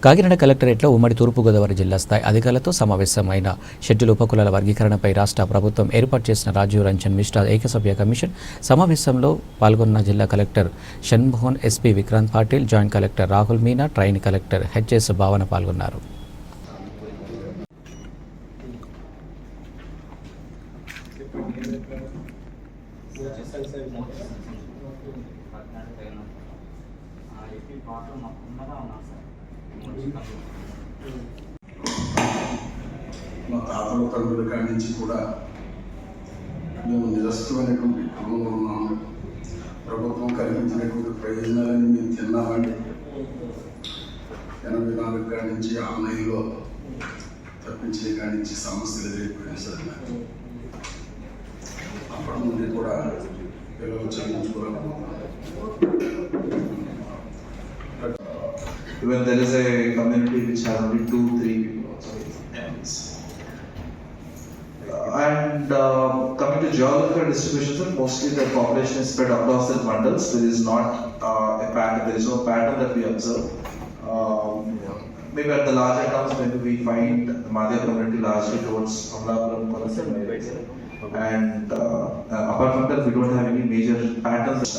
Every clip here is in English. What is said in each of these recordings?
కాకినాడ కలెక్టరేట్లో ఉమ్మడి తూర్పుగోదావరి జిల్లా స్థాయి అధికారులతో సమావేశమైన షెడ్యూల్ ఉపకులాల వర్గీకరణపై రాష్ట్ర ప్రభుత్వం ఏర్పాటు చేసిన రాజీవ్ రంజన్ మిశ్రా ఏకసభ్య కమిషన్ సమావేశంలో పాల్గొన్న జిల్లా collector Shanmohan, SP Vikrant Patil, joint collector Rahul Meena, trainee collector HS Bhavana పాల్గొన్నారు. మా తాతల తండ్రుల కాడి నుంచి కూడా మేము నిరస్తమైనటువంటి క్రమంలో ఉన్నాము. ప్రభుత్వం కల్పించినటువంటి ప్రయోజనాలని మేము తిన్నామండి. 84 కాడి నుంచి ఆన్లైన్లో తప్పించే కాడి నుంచి సమస్యలు ఎదురైపోయాయి సార్. అప్పటి నుండి కూడా పిల్లలు చదివించుకోలేకపోతున్నాం. Even there is a community which has only 2-3 people also. And coming to geographical distribution, mostly the population is spread across the mandals. There is not a pattern. There is no pattern that we observe. Maybe at the larger towns, maybe we find the Madhya community largely towards Amlapuram, Kolasam, and apart from that, we don't have any major patterns.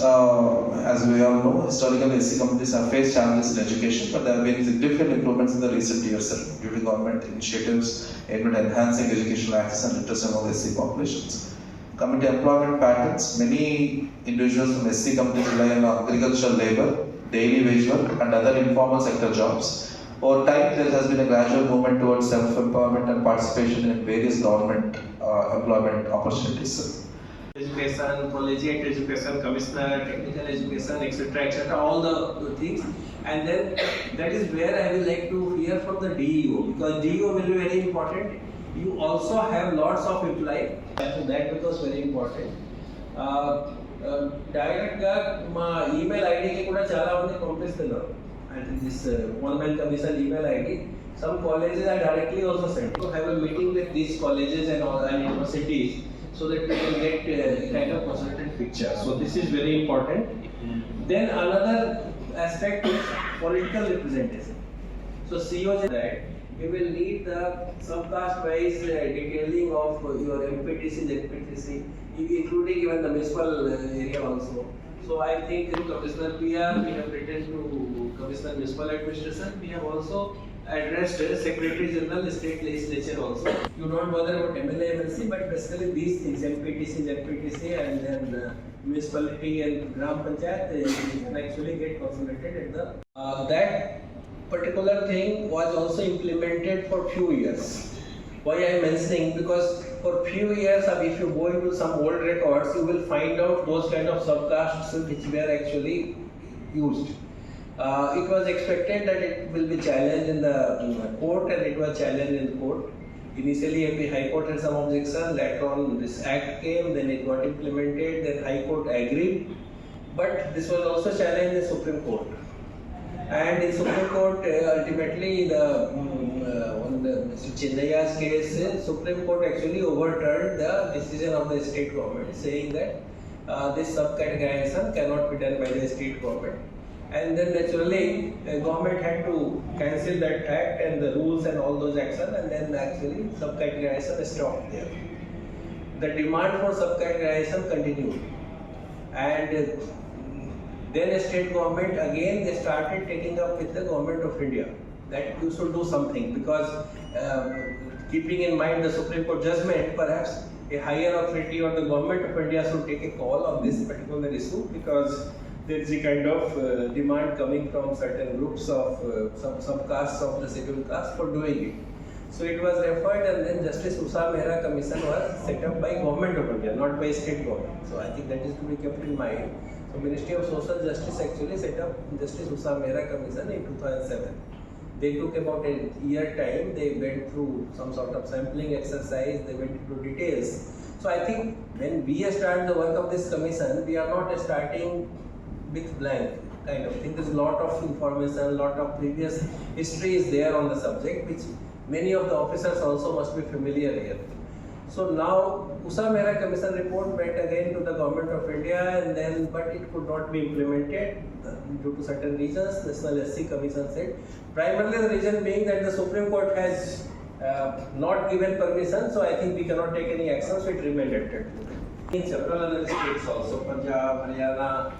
As we all know, historically SC communities have faced challenges in education, but there have been significant improvements in the recent years due to government initiatives aimed at enhancing educational access and literacy among SC populations. Coming to employment patterns, many individuals from SC communities rely on agricultural labor, daily wage work, and other informal sector jobs. Over time, there has been a gradual movement towards self-employment and participation in various government employment opportunities. Education, collegiate education, commissioner, technical education, etc., all the things. And then that is where I will like to hear from the DEO, because DEO will be very important. You also have lots of employees, that becomes very important. Direct ga ma email ID ki kuda chala mandi పంపిస్తున్నారు. I think this one-man commission email ID. Some colleges are directly also sent to have a meeting with these colleges and all and universities, so that we can get a kind of consultant picture. So this is very important. Then another aspect is political representation. So COs that we will need the subcaste wise detailing of your MPTC, ZPTC, including even the municipal area also. So I think in Commissioner PR, we have written to Commissioner Municipal Administration. We have also addressed Secretary General, State Legislature also. You don't bother about MLA, MLC, but basically these things, MPTC, ZPTC, and then municipality and Gram Panchayat, can actually get consolidated at the... that particular thing was also implemented for few years. Why I am mentioning? Because for few years, if you go into some old records, you will find out those kind of subcastes which were actually used. It was expected that it will be challenged in the court, and it was challenged in the court. Initially, AP High Court had some objections. Later on, this act came, then it got implemented. Then High Court agreed, but this was also challenged in Supreme Court. And in Supreme Court, ultimately, on the Mr. Chinnaya's case, Supreme Court actually overturned the decision of the state government, saying that this subcategorization cannot be done by the state government. And then naturally, the government had to cancel that act and the rules and all those actions, and then actually subcategorization stopped there. The demand for subcategorization continued, and then the state government again they started taking up with the government of India that you should do something, because keeping in mind the Supreme Court judgment, perhaps a higher authority or the government of India should take a call on this particular issue, because there is a kind of demand coming from certain groups of some subcastes of the scheduled caste for doing it. So it was referred, and then Justice Usha Mehra Commission was set up by government of India, not by state government. So I think that is to be kept in mind. So Ministry of Social Justice actually set up Justice Usha Mehra Commission in 2007. They took about a year time. They went through some sort of sampling exercise. They went into details. So I think when we start the work of this commission, we are not starting with blank kind of thing. There's a lot of information, a lot of previous history is there on the subject, which many of the officers also must be familiar here. So now Usa Mehra Commission report went again to the Government of India, and then but it could not be implemented due to certain reasons. National SC Commission said primarily the reason being that the Supreme Court has not given permission, so I think we cannot take any action, so it remained at in several other states also, Punjab, Haryana,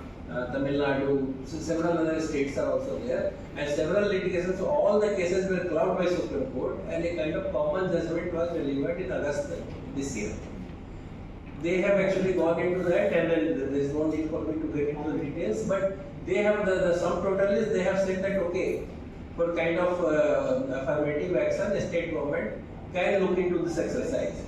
Tamil Nadu, so several other states are also there, and several litigations, so all the cases were clouded by Supreme Court, and a kind of common judgment was delivered in August this year. They have actually gone into that, and then there is no need for me to get into the details, but they have the sum total is they have said that okay, for kind of affirmative action, the state government can look into this exercise.